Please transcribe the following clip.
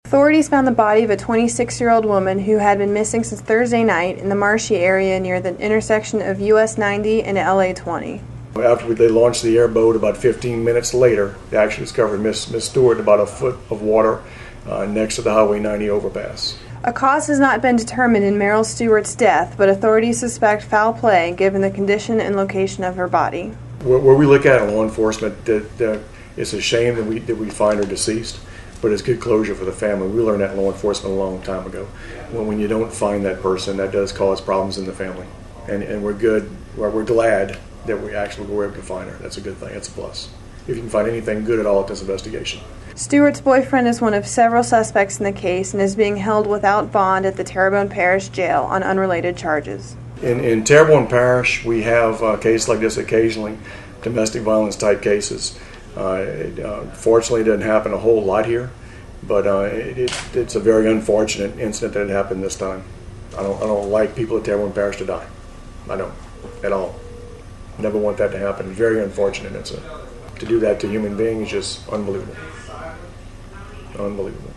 Authorities found the body of a 26-year-old woman who had been missing since Thursday night in the marshy area near the intersection of US 90 and LA 20. After they launched the airboat, about 15 minutes later, they actually discovered Miss Stewart in about a foot of water next to the Highway 90 overpass. A cause has not been determined in Meryl Stewart's death, but authorities suspect foul play given the condition and location of her body. Where we look at in law enforcement, it's a shame that we find her deceased, but it's good closure for the family. We learned that in law enforcement a long time ago. When you don't find that person, that does cause problems in the family. And we're glad that we actually were able to find her. That's a good thing. That's a plus. If you can find anything good at all at this investigation. Stewart's boyfriend is one of several suspects in the case and is being held without bond at the Terrebonne Parish Jail on unrelated charges. In Terrebonne Parish, we have cases like this occasionally, domestic violence type cases. Fortunately, it doesn't happen a whole lot here, but it's a very unfortunate incident that happened this time. I don't like people at Terrebonne Parish to die. I don't, at all. Never want that to happen. Very unfortunate incident. To do that to human beings is just unbelievable. Unbelievable.